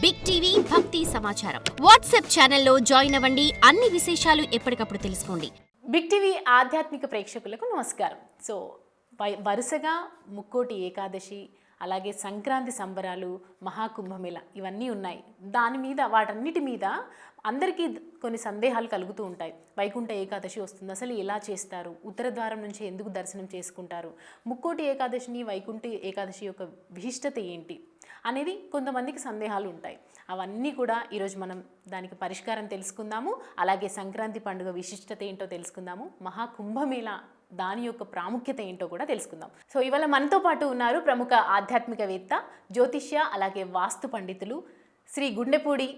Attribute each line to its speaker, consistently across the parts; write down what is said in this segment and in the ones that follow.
Speaker 1: Big TV భక్తి సమాచారం WhatsApp ఛానల్లో జాయిన్ అవ్వండి. అన్ని విశేషాలు ఎప్పటికప్పుడు తెలుసుకోండి.
Speaker 2: బిగ్ టీవీ ఆధ్యాత్మిక ప్రేక్షకులకు నమస్కారం. సో వరుసగా ముక్కోటి ఏకాదశి, అలాగే సంక్రాంతి సంబరాలు, మహాకుంభమేళ ఇవన్నీ ఉన్నాయి. వాటన్నిటి మీద అందరికీ కొన్ని సందేహాలు కలుగుతూ ఉంటాయి. వైకుంఠ ఏకాదశి వస్తుంది, అసలు ఎలా చేస్తారు, ఉత్తర ద్వారం నుంచి ఎందుకు దర్శనం చేసుకుంటారు, ముక్కోటి ఏకాదశిని వైకుంఠ ఏకాదశి యొక్క విశిష్టత ఏంటి అనేది కొంతమందికి సందేహాలు ఉంటాయి. అవన్నీ కూడా ఈరోజు మనం దానికి పరిష్కారం తెలుసుకుందాము. అలాగే సంక్రాంతి పండుగ విశిష్టత ఏంటో తెలుసుకుందాము. మహాకుంభమేళ దాని యొక్క ప్రాముఖ్యత ఏంటో కూడా తెలుసుకుందాం. సో ఇవాళ మనతో పాటు ఉన్నారు ప్రముఖ ఆధ్యాత్మికవేత్త, జ్యోతిష్య, అలాగే వాస్తు పండితులు శ్రీ గుండెపూడి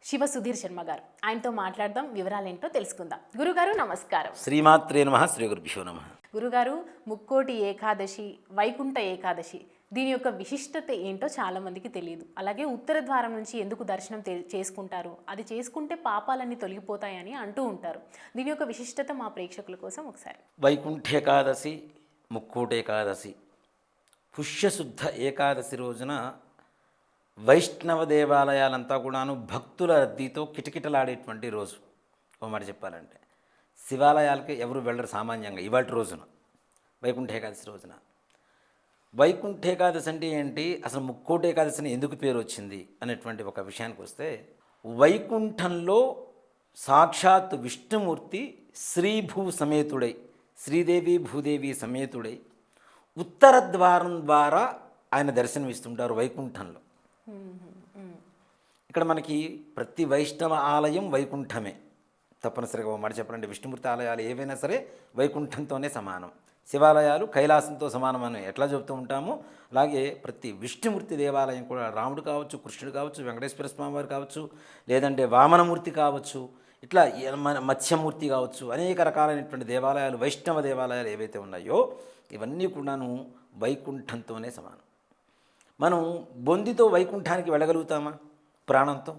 Speaker 2: శివ సుధీర్ శర్మ గారు. ఆయనతో మాట్లాడదాం, వివరాలు ఏంటో తెలుసుకుందాం. గురుగారు నమస్కారం.
Speaker 3: శ్రీమాత్రే నమః. శ్రీ గురుభ్యో నమః.
Speaker 2: గురుగారు, ముక్కోటి ఏకాదశి, వైకుంఠ ఏకాదశి దీని యొక్క విశిష్టత ఏంటో చాలా మందికి తెలియదు. అలాగే ఉత్తర ద్వారం నుంచి ఎందుకు దర్శనం చేసుకుంటారు, అది చేసుకుంటే పాపాలన్నీ తొలగిపోతాయని అంటూ ఉంటారు. దీని యొక్క విశిష్టత మా ప్రేక్షకుల కోసం ఒకసారి.
Speaker 3: వైకుంఠ ఏకాదశి, ముక్కోటి ఏకాదశి, పుష్యశుద్ధ ఏకాదశి రోజున వైష్ణవ దేవాలయాలంతా కూడాను భక్తుల రద్దీతో కిటకిటలాడేటువంటి రోజు. ఓ మాట చెప్పాలంటే శివాలయాలకి ఎవరు వెళ్ళరు సామాన్యంగా ఇవాటి రోజున, వైకుంఠ ఏకాదశి రోజున. వైకుంఠ ఏకాదశి అంటే ఏంటి, అసలు ముక్కోటి ఏకాదశిని ఎందుకు పేరు వచ్చింది అనేటువంటి ఒక విషయానికి వస్తే, వైకుంఠంలో సాక్షాత్ విష్ణుమూర్తి శ్రీభూ సమేతుడై, శ్రీదేవి భూదేవి సమేతుడై ఉత్తర ద్వారం ద్వారా ఆయన దర్శనమిస్తుంటారు వైకుంఠంలో. ఇక్కడ మనకి ప్రతి వైష్ణవ ఆలయం వైకుంఠమే. తప్పనిసరిగా మాట చెప్పాలంటే విష్ణుమూర్తి ఆలయాలు ఏవైనా సరే వైకుంఠంతోనే సమానం. శివాలయాలు కైలాసంతో సమానం అని ఎట్లా చెబుతూ ఉంటామో అలాగే ప్రతి విష్ణుమూర్తి దేవాలయం కూడా, రాముడు కావచ్చు, కృష్ణుడు కావచ్చు, వెంకటేశ్వర స్వామి వారు కావచ్చు, లేదంటే వామనమూర్తి కావచ్చు, ఇట్లా మత్స్యమూర్తి కావచ్చు, అనేక రకాలైనటువంటి దేవాలయాలు, వైష్ణవ దేవాలయాలు ఏవైతే ఉన్నాయో ఇవన్నీ కూడాను వైకుంఠంతోనే సమానం. మనం బొందితో వైకుంఠానికి వెళ్ళగలుగుతామా? ప్రాణంతో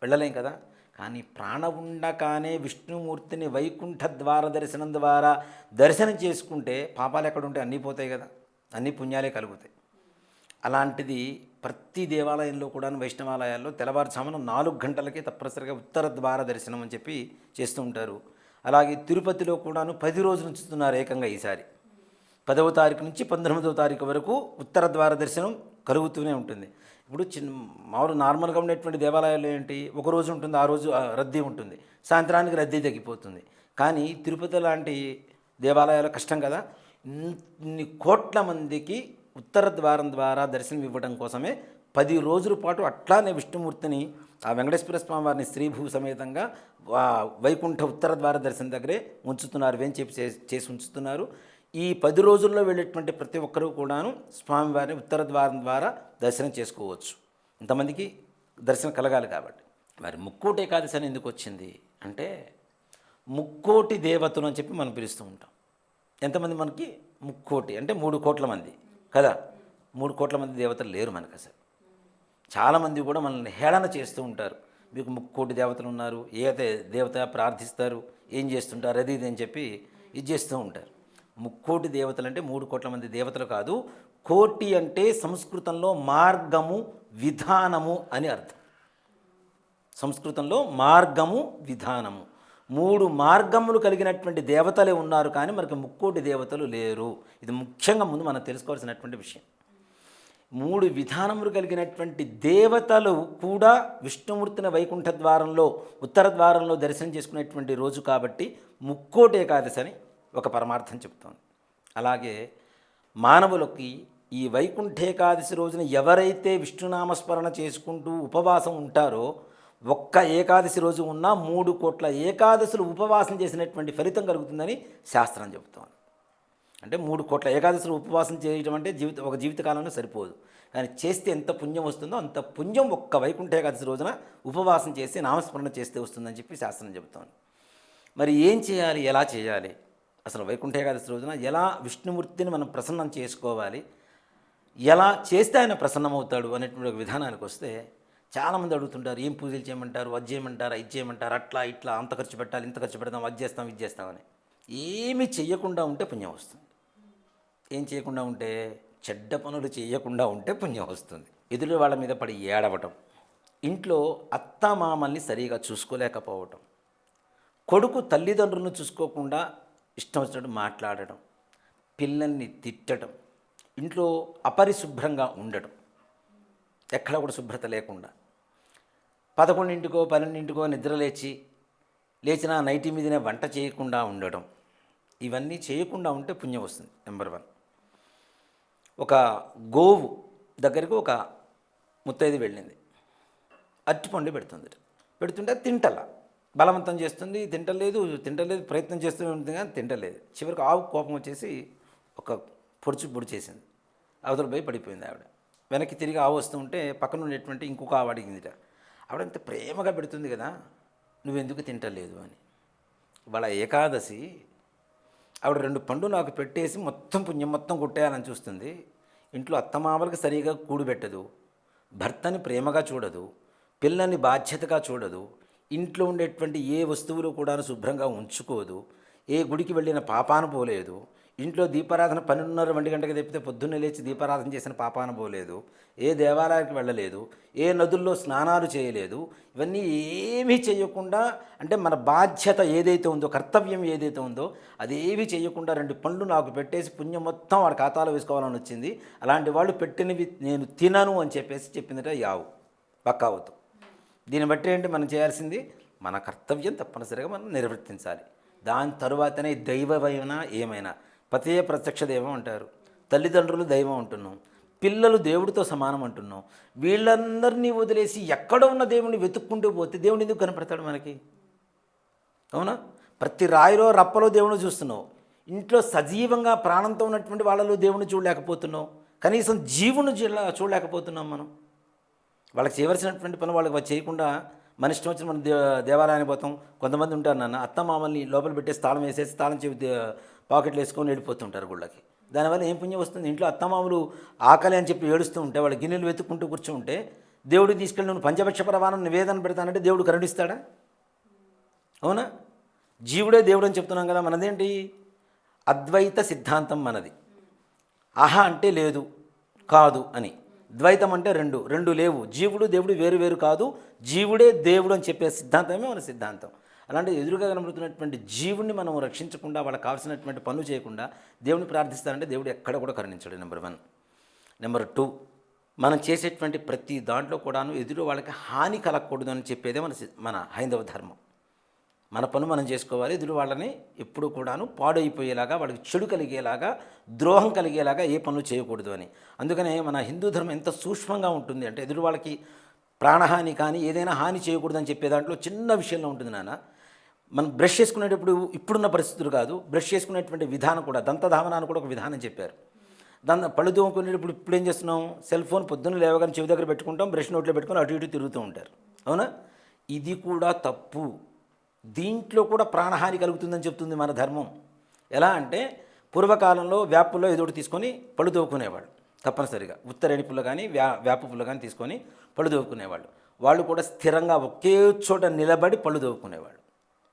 Speaker 3: వెళ్ళలేం కదా. కానీ ప్రాణం ఉండగానే విష్ణుమూర్తిని వైకుంఠ ద్వార దర్శనం ద్వారా దర్శనం చేసుకుంటే పాపాలు ఎక్కడుంటే అన్నీ పోతాయి కదా, అన్ని పుణ్యాలే కలుగుతాయి. అలాంటిది ప్రతి దేవాలయంలో కూడా, వైష్ణవాలయాల్లో తెల్లవారుజామున 4 గంటలకే తప్పనిసరిగా ఉత్తర ద్వార దర్శనం అని చెప్పి చేస్తూ ఉంటారు. అలాగే తిరుపతిలో కూడాను 10 రోజులు ఉంచుతున్నారు ఏకంగా. ఈసారి 10వ తారీఖు నుంచి 19వ తారీఖు వరకు ఉత్తర ద్వార దర్శనం కలుగుతూనే ఉంటుంది. ఇప్పుడు మామూలు నార్మల్గా ఉండేటువంటి దేవాలయాల్లో ఏంటి, ఒక రోజు ఉంటుంది, ఆ రోజు రద్దీ ఉంటుంది, సాయంత్రానికి రద్దీ తగ్గిపోతుంది. కానీ తిరుపతి లాంటి దేవాలయాలు కష్టం కదా. ఇన్ని కోట్ల మందికి ఉత్తర ద్వారం ద్వారా దర్శనం ఇవ్వడం కోసమే 10 రోజుల పాటు అట్లానే విష్ణుమూర్తిని, ఆ వెంకటేశ్వర స్వామి వారిని శ్రీభూ సమేతంగా వైకుంఠ ఉత్తర ద్వార దర్శనం దగ్గరే ఉంచుతున్నారు, వేంచేపు చేసి ఉంచుతున్నారు. ఈ 10 రోజుల్లో వెళ్ళేటువంటి ప్రతి ఒక్కరూ కూడాను స్వామివారిని ఉత్తర ద్వారం ద్వారా దర్శనం చేసుకోవచ్చు. ఇంతమందికి దర్శనం కలగాలి కాబట్టి. మరి ముక్కోటి ఏకాదశి అని ఎందుకు వచ్చింది అంటే, ముక్కోటి దేవతలు అని చెప్పి మనం పిలుస్తూ ఉంటాం. ఎంతమంది మనకి? ముక్కోటి అంటే 3 కోట్ల మంది కదా. 3 కోట్ల మంది దేవతలు లేరు మనకు అసలు. చాలామంది కూడా మనల్ని హేళన చేస్తూ ఉంటారు. మీకు ముక్కోటి దేవతలు ఉన్నారు, ఏ దేవత ప్రార్థిస్తారు, ఏం చేస్తుంటారు, అది ఇది అని చెప్పి ఇది చేస్తూ ఉంటారు. ముక్కోటి దేవతలు అంటే 3 కోట్ల మంది దేవతలు కాదు. కోటి అంటే సంస్కృతంలో మార్గము, విధానము అని అర్థం. సంస్కృతంలో మార్గము, విధానము, 3 మార్గములు కలిగినటువంటి దేవతలే ఉన్నారు, కానీ మనకి ముక్కోటి దేవతలు లేరు. ఇది ముఖ్యంగా ముందు మనం తెలుసుకోవాల్సినటువంటి విషయం. 3 విధానములు కలిగినటువంటి దేవతలు కూడా విష్ణుమూర్తిని వైకుంఠ ద్వారంలో, ఉత్తర ద్వారంలో దర్శనం చేసుకునేటువంటి రోజు కాబట్టి ముక్కోటి ఏకాదశి అని ఒక పరమార్థం చెప్తోంది. అలాగే మానవులకి ఈ వైకుంఠ ఏకాదశి రోజున ఎవరైతే విష్ణునామస్మరణ చేసుకుంటూ ఉపవాసం ఉంటారో, ఒక్క ఏకాదశి రోజు ఉన్న 3 కోట్ల ఏకాదశులు ఉపవాసం చేసినటువంటి ఫలితం కలుగుతుందని శాస్త్రం చెబుతోంది. అంటే 3 కోట్ల ఏకాదశులు ఉపవాసం చేయడం అంటే ఒక జీవితకాలంలో సరిపోదు, కానీ చేస్తే ఎంత పుణ్యం వస్తుందో అంత పుణ్యం ఒక్క వైకుంఠ ఏకాదశి రోజున ఉపవాసం చేసి నామస్మరణ చేస్తే వస్తుందని చెప్పి శాస్త్రం చెబుతోంది. మరి ఏం చేయాలి, ఎలా చేయాలి, అసలు వైకుంఠ ఏకాదశి రోజున ఎలా విష్ణుమూర్తిని మనం ప్రసన్నం చేసుకోవాలి, ఎలా చేస్తే ఆయన ప్రసన్నమవుతాడు అనేటువంటి ఒక విధానానికి వస్తే, చాలామంది అడుగుతుంటారు, ఏం పూజలు చేయమంటారు, అది చేయమంటారా, ఇది చేయమంటారు, అట్లా ఇట్లా అంత ఖర్చు పెట్టాలి, ఇంత ఖర్చు పెడదాం, అది చేస్తాం, ఇది చేస్తామని. ఏమి చెయ్యకుండా ఉంటే పుణ్యం వస్తుంది. ఏం చేయకుండా ఉంటే, చెడ్డ పనులు చేయకుండా ఉంటే పుణ్యం వస్తుంది. ఎదురు వాళ్ళ మీద పడి ఏడవటం, ఇంట్లో అత్తామామల్ని సరిగా చూసుకోలేకపోవటం, కొడుకు తల్లిదండ్రులను చూసుకోకుండా ఇష్టం వచ్చినట్టు మాట్లాడడం, పిల్లల్ని తిట్టడం, ఇంట్లో అపరిశుభ్రంగా ఉండడం, ఎక్కడ కూడా శుభ్రత లేకుండా 11కో 12కో నిద్ర లేచిన నైటీ మీదనే వంట చేయకుండా ఉండడం, ఇవన్నీ చేయకుండా ఉంటే పుణ్యం వస్తుంది. నెంబర్ 1. ఒక గోవు దగ్గరికి ఒక ముత్తైది వెళ్ళింది. అరటిపండు పెడుతుంటే తింటలా, బలవంతం చేస్తుంది, తింటలేదు ప్రయత్నం చేస్తూనే ఉంటుంది కానీ తింటలేదు. చివరికి ఆవు కోపం వచ్చేసి ఒక పొడి చేసింది. అవతల పోయి పడిపోయింది ఆవిడ. వెనక్కి తిరిగి ఆవు వస్తూ ఉంటే పక్కన ఉండేటువంటి ఇంకొక ఆవు అడిగిందిట, ఆవిడ అంత ప్రేమగా పెడుతుంది కదా, నువ్వెందుకు తింటలేదు అని. ఇవాళ ఏకాదశి, ఆవిడ 2 పండు నాకు పెట్టేసి మొత్తం పుణ్యం మొత్తం కొట్టేయాలని చూస్తుంది. ఇంట్లో అత్తమామలకు సరిగా కూడుబెట్టదు, భర్తని ప్రేమగా చూడదు, పిల్లల్ని బాధ్యతగా చూడదు, ఇంట్లో ఉండేటువంటి ఏ వస్తువులు కూడా శుభ్రంగా ఉంచుకోదు, ఏ గుడికి వెళ్ళిన పాపాన పోలేదు, ఇంట్లో దీపారాధన 12:30 గంటకి తెప్పితే పొద్దున్నే లేచి దీపారాధన చేసిన పాపాన పోలేదు, ఏ దేవాలయానికి వెళ్ళలేదు, ఏ నదుల్లో స్నానాలు చేయలేదు. ఇవన్నీ ఏమీ చేయకుండా, అంటే మన బాధ్యత ఏదైతే ఉందో, కర్తవ్యం ఏదైతే ఉందో అదేవి చేయకుండా 2 పండ్లు నాకు పెట్టేసి పుణ్యం మొత్తం వాడి ఖాతాలో వేసుకోవాలని వచ్చింది. అలాంటి వాళ్ళు పెట్టినవి నేను తినను అని చెప్పిందట యావు పక్కావతు. దీన్ని బట్టి ఏంటి మనం చేయాల్సింది, మన కర్తవ్యం తప్పనిసరిగా మనం నిర్వర్తించాలి. దాని తరువాతనే దైవమైనా ఏమైనా. పతే ప్రత్యక్ష దైవం అంటారు, తల్లిదండ్రులు దైవం అంటున్నాం, పిల్లలు దేవుడితో సమానం అంటున్నాం. వీళ్ళందరినీ వదిలేసి ఎక్కడ ఉన్న దేవుడిని వెతుక్కుంటూ పోతే దేవుడు ఎందుకు కనపడతాడు మనకి? అవునా? ప్రతి రాయిలో రప్పలో దేవుడిని చూస్తున్నావు, ఇంట్లో సజీవంగా ప్రాణంతో ఉన్నటువంటి వాళ్ళలో దేవుడిని చూడలేకపోతున్నావు, కనీసం జీవుని చూడలేకపోతున్నాం మనం. వాళ్ళకి చేయవలసినటువంటి పని వాళ్ళకి చేయకుండా మన ఇష్టం వచ్చిన మనం దేవాలయానికి పోతాం. కొంతమంది ఉంటారు నాన్న, అత్తమామల్ని లోపల పెట్టేసి తాళం వేసేసి తాళం చెవి పాకెట్లు వేసుకొని వెళ్ళిపోతుంటారు గుళ్ళకి. దానివల్ల ఏం పుణ్యం వస్తుంది? ఇంట్లో అత్తమామలు ఆకలి అని చెప్పి ఏడుస్తూ ఉంటే, వాళ్ళ గిన్నెలు వెతుక్కుంటూ కూర్చుంటే, దేవుడికి తీసుకెళ్ళి నువ్వు పంచపక్ష ప్రమాణం నివేదన పెడతానంటే దేవుడు కరుణిస్తాడా? అవునా? జీవుడే దేవుడు అని చెప్తున్నాం కదా. మనదేంటి? అద్వైత సిద్ధాంతం మనది. ఆహా అంటే లేదు, కాదు అని. ద్వైతం అంటే రెండు లేవు. జీవుడు దేవుడు వేరు కాదు, జీవుడే దేవుడు అని చెప్పే సిద్ధాంతమే మన సిద్ధాంతం. అలాంటి ఎదురుగా కనబడుతున్నటువంటి జీవుడిని మనం రక్షించకుండా, వాళ్ళకి కావాల్సినటువంటి పనులు చేయకుండా దేవుని ప్రార్థిస్తారంటే దేవుడు ఎక్కడ కూడా కరుణించాడు. నెంబర్ 1. నెంబర్ 2, మనం చేసేటువంటి ప్రతి దాంట్లో కూడాను ఎదురు వాళ్ళకి హాని కలగకూడదు అని చెప్పేదే మన హైందవ ధర్మం. మన పను మనం చేసుకోవాలి, ఎదురు వాళ్ళని ఎప్పుడు కూడాను పాడైపోయేలాగా, వాళ్ళకి చెడు కలిగేలాగా, ద్రోహం కలిగేలాగా ఏ పనులు చేయకూడదు అని. అందుకనే మన హిందూ ధర్మం ఎంత సూక్ష్మంగా ఉంటుంది అంటే, ఎదురు వాళ్ళకి ప్రాణహాని కానీ ఏదైనా హాని చేయకూడదని చెప్పే దాంట్లో చిన్న విషయంలో ఉంటుంది నాన్న. మనం బ్రష్ చేసుకునేటప్పుడు, ఇప్పుడున్న పరిస్థితులు కాదు, బ్రష్ చేసుకునేటువంటి విధానం కూడా, దంతధావనాన్ని కూడా ఒక విధానం చెప్పారు. పళ్ళు తోముకునేటప్పుడు ఇప్పుడు ఏం చేస్తున్నాం, సెల్ ఫోన్ పొద్దున్న లేవగానే చెవి దగ్గర పెట్టుకుంటాం, బ్రష్ నోట్లో పెట్టుకుని అటు ఇటు తిరుగుతూ ఉంటారు. అవునా? ఇది కూడా తప్పు. దీంట్లో కూడా ప్రాణహాని కలుగుతుందని చెప్తుంది మన ధర్మం. ఎలా అంటే, పూర్వకాలంలో వేపుల్లో ఏదోటి తీసుకొని పళ్ళు తోముకునేవాళ్ళు తప్పనిసరిగా. ఉత్తరేణి పుల్ల కానీ వేప పుల్ల కానీ తీసుకొని పళ్ళు తోముకునేవాళ్ళు. వాళ్ళు కూడా స్థిరంగా ఒకే చోట నిలబడి పళ్ళు తోముకునేవాళ్ళు.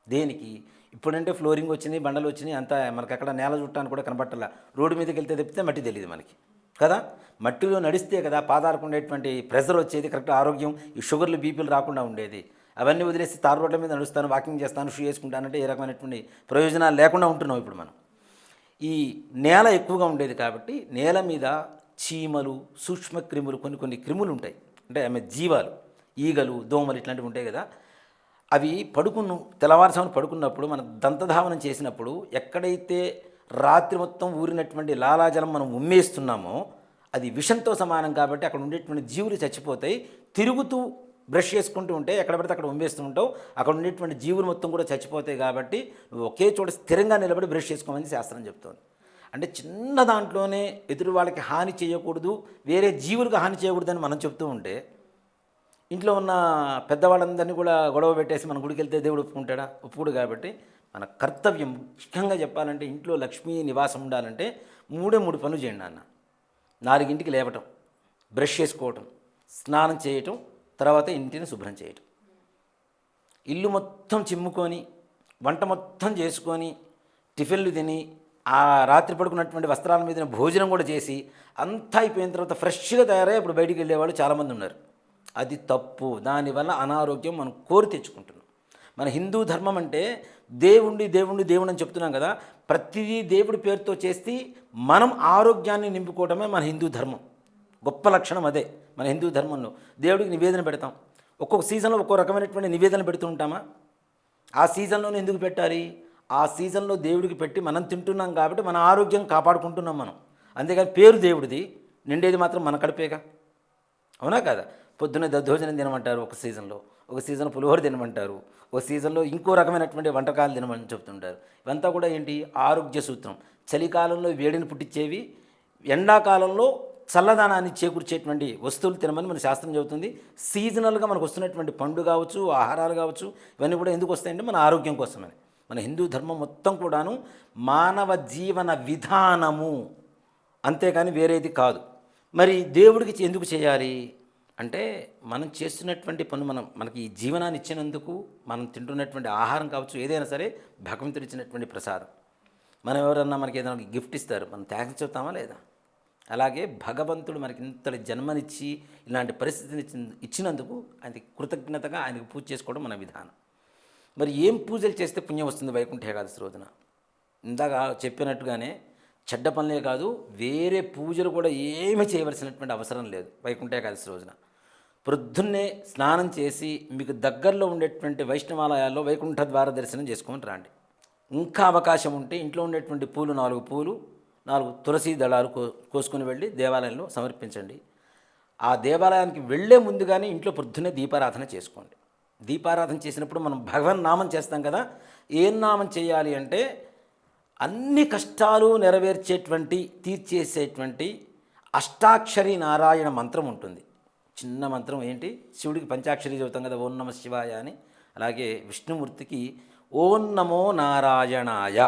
Speaker 3: దేనికి? ఇప్పుడంటే ఫ్లోరింగ్ వచ్చినాయి, బండలు వచ్చినాయి, అంతా మనకి అక్కడ నేల చుట్టాన్ని కూడా కనబట్టలా. రోడ్డు మీదకి వెళ్తే తప్పితే మట్టి తెలియదు మనకి కదా. మట్టిలో నడిస్తే కదా పాదాలకు ఉండేటువంటి ప్రెషర్ వచ్చేది, కరెక్ట్ ఆరోగ్యం, ఈ షుగర్లు బీపీలు రాకుండా ఉండేది. అవన్నీ వదిలేసి తారు రోడ్ల మీద నడుస్తాను, వాకింగ్ చేస్తాను, షూ వేసుకుంటానంటే ఏ రకమైనటువంటి ప్రయోజనాలు లేకుండా ఉంటున్నాం ఇప్పుడు మనం. ఈ నేల ఎక్కువగా ఉండేది కాబట్టి నేల మీద చీమలు, సూక్ష్మక్రిములు, కొన్ని క్రిములు ఉంటాయి, అంటే ఆమె జీవాలు, ఈగలు, దోమలు ఇట్లాంటివి ఉంటాయి కదా. అవి తెల్లవారుసామున పడుకున్నప్పుడు మనం దంతధావనం చేసినప్పుడు ఎక్కడైతే రాత్రి మొత్తం ఊరినటువంటి లాలాజలం మనం ఉమ్మేస్తున్నామో అది విషంతో సమానం కాబట్టి అక్కడ ఉండేటువంటి జీవులు చచ్చిపోతాయి. తిరుగుతూ బ్రష్ చేసుకుంటూ ఉంటే ఎక్కడ పడితే అక్కడ ఉమ్మేస్తూ ఉంటావు, అక్కడ ఉండేటువంటి జీవులు మొత్తం కూడా చచ్చిపోతాయి. కాబట్టి నువ్వు ఒకే చోట స్థిరంగా నిలబడి బ్రష్ చేసుకోమని శాస్త్రం చెప్తోంది. అంటే చిన్న దాంట్లోనే ఎదురు వాళ్ళకి హాని చేయకూడదు, వేరే జీవులకు హాని చేయకూడదని మనం చెప్తూ ఉంటే, ఇంట్లో ఉన్న పెద్దవాళ్ళందరినీ కూడా గొడవ పెట్టేసి మన గుడికి వెళ్తే దేవుడు ఒప్పుకుంటాడా? ఒప్పుకోడు. కాబట్టి మన కర్తవ్యం ముఖ్యంగా చెప్పాలంటే, ఇంట్లో లక్ష్మీ నివాసం ఉండాలంటే 3 పనులు చేయండి నాన్న. 4ంటికి లేవటం, బ్రష్ చేసుకోవటం, స్నానం చేయటం, తర్వాత ఇంటిని శుభ్రం చేయటం, ఇల్లు మొత్తం చిమ్ముకొని, వంట మొత్తం చేసుకొని, టిఫిన్లు తిని, ఆ రాత్రి పడుకున్నటువంటి వస్త్రాల మీద భోజనం కూడా చేసి, అంతా అయిపోయిన తర్వాత ఫ్రెష్గా తయారై ఇప్పుడు బయటికి వెళ్ళేవాళ్ళు చాలామంది ఉన్నారు. అది తప్పు. దానివల్ల అనారోగ్యం మనం కోరి తెచ్చుకుంటున్నాం. మన హిందూ ధర్మం అంటే దేవుడు అని చెప్తున్నాం కదా, ప్రతిదీ దేవుడి పేరుతో చేసి మనం ఆరోగ్యాన్ని నింపుకోవడమే మన హిందూ ధర్మం. గొప్ప లక్షణం అదే. మన హిందూ ధర్మంలో దేవుడికి నివేదన పెడతాం. ఒక్కొక్క సీజన్లో ఒక్కో రకమైనటువంటి నివేదన పెడుతూ ఉంటామా? ఆ సీజన్లోనే ఎందుకు పెట్టాలి? ఆ సీజన్లో దేవుడికి పెట్టి మనం తింటున్నాం కాబట్టి మన ఆరోగ్యం కాపాడుకుంటున్నాం మనం. అంతేగాని పేరు దేవుడిది, నిండేది మాత్రం మన కడుపేగా. అవునా కదా? పొద్దున్న దద్దోజనం తినమంటారు ఒక సీజన్లో, ఒక సీజన్ పులిహోర తినమంటారు, ఒక సీజన్లో ఇంకో రకమైనటువంటి వంటకాలు తినమని చెప్తుంటారు. ఇవంతా కూడా ఏంటి? ఆరోగ్య సూత్రం. చలికాలంలో వేడిని పుట్టించేవి, ఎండాకాలంలో చల్లదనాన్ని చేకూర్చేటువంటి వస్తువులు తినమని మన శాస్త్రం చెబుతుంది. సీజనల్గా మనకు వస్తున్నటువంటి పండు కావచ్చు, ఆహారాలు కావచ్చు, ఇవన్నీ కూడా ఎందుకు వస్తాయంటే మన ఆరోగ్యం కోసమని. మన హిందూ ధర్మం మొత్తం కూడాను మానవ జీవన విధానము, అంతేకాని వేరేది కాదు. మరి దేవుడికి ఎందుకు చేయాలి అంటే, మనం చేస్తున్నటువంటి పనులు, మనకి ఈ జీవనాన్ని ఇచ్చినందుకు, మనం తింటున్నటువంటి ఆహారం కావచ్చు, ఏదైనా సరే భగవంతుడు ఇచ్చినటువంటి ప్రసాదం. మనం ఎవరన్నా మనకి ఏదైనా గిఫ్ట్ ఇస్తారు, మనం థ్యాంక్స్ చెప్తామా లేదా? అలాగే భగవంతుడు మనకి ఇంతటి జన్మనిచ్చి ఇలాంటి పరిస్థితిని ఇచ్చినందుకు ఆయనకి కృతజ్ఞతగా ఆయనకు పూజ చేసుకోవడం మన విధానం. మరి ఏం పూజలు చేస్తే పుణ్యం వస్తుంది వైకుంఠ ఏకాదశి రోజున? ఇందాక చెప్పినట్టుగానే చెడ్డ పనులే కాదు, వేరే పూజలు కూడా ఏమీ చేయవలసినటువంటి అవసరం లేదు వైకుంఠ ఏకాదశి రోజున. ప్రొద్దున్నే స్నానం చేసి మీకు దగ్గరలో ఉండేటువంటి వైష్ణవాలయాల్లో వైకుంఠ ద్వార దర్శనం చేసుకొని రండి. ఇంకా అవకాశం ఉంటే ఇంట్లో ఉండేటువంటి పూలు 4 పూలు, 4 తులసి దళాలు కోసుకొని వెళ్ళి దేవాలయంలో సమర్పించండి. ఆ దేవాలయానికి వెళ్ళే ముందుగానే ఇంట్లో ప్రొద్దున్నే దీపారాధన చేసుకోండి. దీపారాధన చేసినప్పుడు మనం భగవన్ నామం చేస్తాం కదా, ఏం నామం చేయాలి అంటే, అన్ని కష్టాలు తీర్చేసేటువంటి అష్టాక్షరి నారాయణ మంత్రం ఉంటుంది. చిన్న మంత్రం ఏంటి? శివుడికి పంచాక్షరి చెబుతాం కదా, ఓం నమ శివాయ అని. అలాగే విష్ణుమూర్తికి ఓం నమో నారాయణాయ.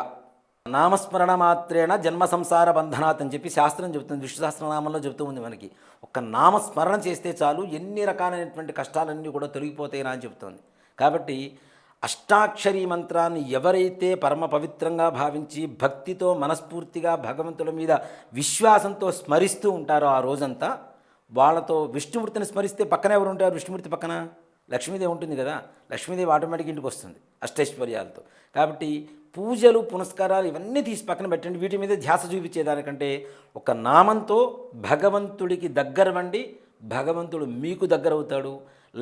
Speaker 3: నామస్మరణ మాత్రేణ జన్మ సంసార బంధనాత్ అని చెప్పి శాస్త్రం చెబుతుంది, విష్ణు సహస్రనామంలో చెబుతూ ఉంది మనకి. ఒక్క నామస్మరణ చేస్తే చాలు ఎన్ని రకాలైనటువంటి కష్టాలన్నీ కూడా తొలగిపోతాయినా అని చెబుతుంది. కాబట్టి అష్టాక్షరి మంత్రాన్ని ఎవరైతే పరమ పవిత్రంగా భావించి భక్తితో మనస్ఫూర్తిగా భగవంతుడి మీద విశ్వాసంతో స్మరిస్తూ ఉంటారో ఆ రోజంతా, వాళ్ళతో విష్ణుమూర్తిని స్మరిస్తే పక్కన ఎవరు ఉంటారు? విష్ణుమూర్తి పక్కన లక్ష్మీదేవి ఉంటుంది కదా, లక్ష్మీదేవి ఆటోమేటిక్ ఇంటికి వస్తుంది అష్టైశ్వర్యాలతో. కాబట్టి పూజలు పునస్కారాలు ఇవన్నీ తీసి పక్కన పెట్టండి, వీటి మీద ధ్యాస చూపించేదానికంటే ఒక నామంతో భగవంతుడికి దగ్గరవండి, భగవంతుడు మీకు దగ్గరవుతాడు.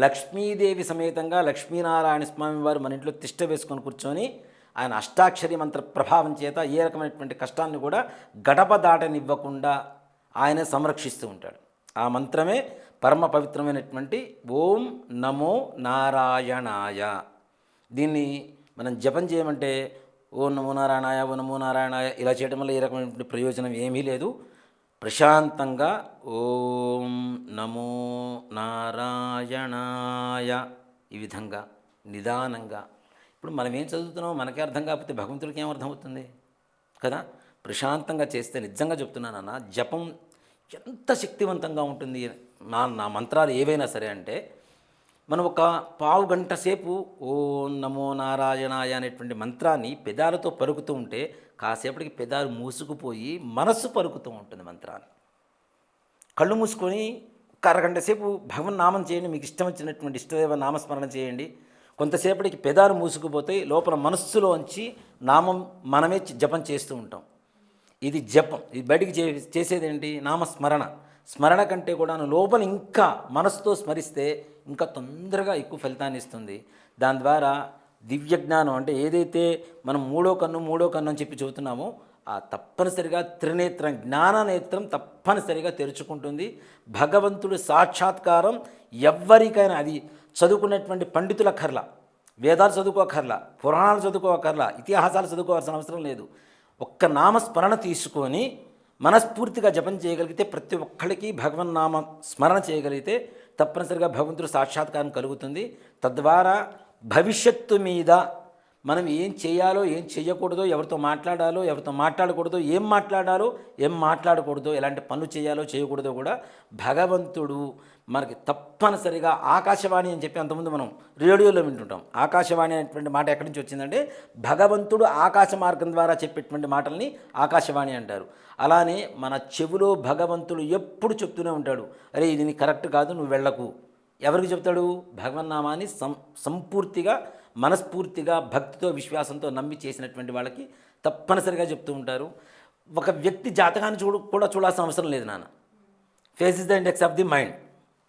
Speaker 3: లక్ష్మీదేవి సమేతంగా లక్ష్మీనారాయణ స్వామి వారు మన ఇంట్లో తిష్ట వేసుకొని కూర్చొని ఆయన అష్టాక్షరి మంత్ర ప్రభావం చేత ఏ రకమైనటువంటి కష్టాన్ని కూడా గడప దాటనివ్వకుండా ఆయన సంరక్షిస్తూ ఉంటాడు. ఆ మంత్రమే పరమ పవిత్రమైనటువంటి ఓం నమో నారాయణాయ. దీన్ని మనం జపం చేయమంటే ఓం నమో నారాయణాయ, ఓం నమో నారాయణాయ ఇలా చేయడం వల్ల ఏ రకమైనటువంటి ప్రయోజనం ఏమీ లేదు. ప్రశాంతంగా ఓం నమో నారాయణాయ ఈ విధంగా నిదానంగా. ఇప్పుడు మనం ఏం చదువుతున్నామో మనకే అర్థం కాకపోతే భగవంతుడికి ఏం అర్థమవుతుంది కదా? ప్రశాంతంగా చేస్తే, నిజంగా చెప్తున్నానన్న, జపం ఎంత శక్తివంతంగా ఉంటుంది. నా మంత్రాలు ఏవైనా సరే అంటే, మనం ఒక పావు గంట సేపు ఓం నమో నారాయణాయ అనేటువంటి మంత్రాన్ని పెదాలతో పలుకుతూ ఉంటే కాసేపటికి పెదాలు మూసుకుపోయి మనస్సు పలుకుతూ ఉంటుంది మంత్రాన్ని. కళ్ళు మూసుకొని ఒక అరగంట సేపు భగవన్ నామం చేయండి, మీకు ఇష్టం వచ్చినటువంటి ఇష్టదేవ నామస్మరణ చేయండి. కొంతసేపటికి పెదాలు మూసుకుపోతే లోపల మనస్సులోంచి నామం మనమే జపం చేస్తూ ఉంటాం. ఇది జపం. ఇది బయటికి చేసేదేంటి? నామస్మరణ. స్మరణ కంటే కూడా లోపల ఇంకా మనసుతో స్మరిస్తే ఇంకా తొందరగా ఎక్కువ ఫలితాన్ని ఇస్తుంది. దాని ద్వారా దివ్యజ్ఞానం అంటే ఏదైతే మనం మూడో కన్ను అని చెప్పి చెబుతున్నామో ఆ తప్పనిసరిగా త్రినేత్రం, జ్ఞాననేత్రం తప్పనిసరిగా తెరుచుకుంటుంది. భగవంతుడి సాక్షాత్కారం ఎవ్వరికైనా, అది చదువుకున్నటువంటి పండితుల కర్ల, వేదాలు చదువుకోకర్లా, పురాణాలు చదువుకోకర్లా, ఇతిహాసాలు చదువుకోవాల్సిన అవసరం లేదు. ఒక్క నామస్మరణ తీసుకొని మనస్ఫూర్తిగా జపం చేయగలిగితే, ప్రతి ఒక్కరికి భగవన్నామ స్మరణ చేయగలిగితే తప్పనిసరిగా భగవంతుడు సాక్షాత్కారం కలుగుతుంది. తద్వారా భవిష్యత్తు మీద మనం ఏం చేయాలో, ఏం చేయకూడదో, ఎవరితో మాట్లాడాలో, ఎవరితో మాట్లాడకూడదో, ఏం మాట్లాడాలో, ఏం మాట్లాడకూడదో, ఎలాంటి పనులు చేయాలో, చేయకూడదో కూడా భగవంతుడు మనకి తప్పనిసరిగా ఆకాశవాణి అని చెప్పి అంతకుముందు మనం రేడియోలో వింటుంటాం. ఆకాశవాణి అనేటువంటి మాట ఎక్కడి నుంచి వచ్చిందంటే, భగవంతుడు ఆకాశ మార్గం ద్వారా చెప్పేటువంటి మాటల్ని ఆకాశవాణి అంటారు. అలానే మన చెవిలో భగవంతుడు ఎప్పుడు చెప్తూనే ఉంటాడు, అరే ఇది నీ కరెక్ట్ కాదు, నువ్వు వెళ్ళకు, ఎవరికి చెప్తాడు? భగవన్నామాన్ని సంపూర్తిగా మనస్ఫూర్తిగా భక్తితో విశ్వాసంతో నమ్మి చేసినటువంటి వాళ్ళకి తప్పనిసరిగా చెప్తూ ఉంటారు. ఒక వ్యక్తి జాతకాన్ని కూడా చూడాల్సిన అవసరం లేదు నాన్న. Face is the index of the mind.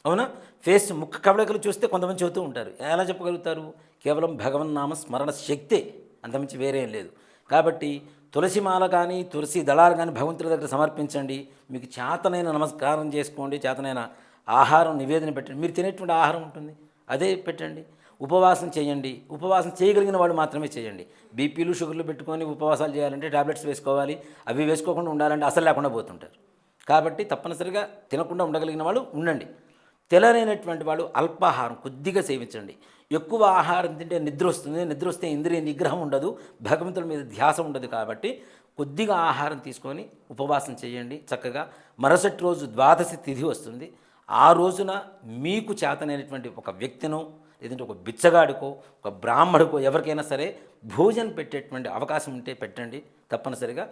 Speaker 3: అవునా? ఫేస్ ముఖ కవళికలు చూస్తే కొంతమంది చెబుతూ ఉంటారు. ఎలా చెప్పగలుగుతారు? కేవలం భగవన్నామ స్మరణ శక్తే, అంతమించి వేరే ఏం లేదు. కాబట్టి తులసిమాల కానీ తులసి దళాలు కానీ భగవంతుడి దగ్గర సమర్పించండి. మీకు చేతనైన నమస్కారం చేసుకోండి, చేతనైన ఆహారం నివేదన పెట్టండి. మీరు తినేటువంటి ఆహారం ఉంటుంది, అదే పెట్టండి. ఉపవాసం చేయండి. ఉపవాసం చేయగలిగిన వాళ్ళు మాత్రమే చేయండి. బీపీలు షుగర్లు పెట్టుకొని ఉపవాసాలు చేయాలంటే టాబ్లెట్స్ వేసుకోవాలి. అవి వేసుకోకుండా ఉండాలంటే అసలు లేకుండా పోతుంటారు. కాబట్టి తప్పనిసరిగా తినకుండా ఉండగలిగిన వాళ్ళు ఉండండి. తెలరైనటువంటి వాళ్ళు అల్పాహారం కొద్దిగా సేవించండి. ఎక్కువ ఆహారం తింటే నిద్ర వస్తుంది. నిద్ర వస్తే ఇంద్రియ నిగ్రహం ఉండదు, భగవంతుడి మీద ధ్యాస ఉండదు. కాబట్టి కొద్దిగా ఆహారం తీసుకొని ఉపవాసం చేయండి చక్కగా. మరుసటి రోజు ద్వాదశి తిథి వస్తుంది. ఆ రోజున మీకు చేతనైనటువంటి ఒక వ్యక్తినో లేదంటే ఒక బిచ్చగాడికో ఒక బ్రాహ్మడికో ఎవరికైనా సరే భోజనం పెట్టేటువంటి అవకాశం ఉంటే పెట్టండి. తప్పనిసరిగా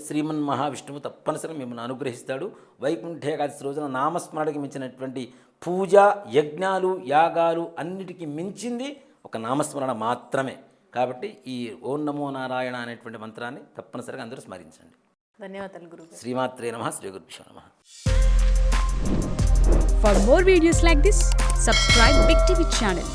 Speaker 3: శ్రీమన్ మహావిష్ణువు తప్పనిసరిగా మిమ్మల్ని అనుగ్రహిస్తాడు. వైకుంఠ ఏకాదశి రోజున నామస్మరణకి మించినటువంటి పూజ, యజ్ఞాలు, యాగాలు అన్నిటికీ మించింది ఒక నామస్మరణ మాత్రమే. కాబట్టి ఈ ఓం నమో నారాయణ అనేటువంటి మంత్రాన్ని తప్పనిసరిగా అందరూ స్మరించండి.
Speaker 2: ధన్యవాదాలు గురుగారు.
Speaker 3: శ్రీమాత్రే నమః. శ్రీ గురుభ్యో నమః.
Speaker 4: For more videos like this, subscribe Big TV channel.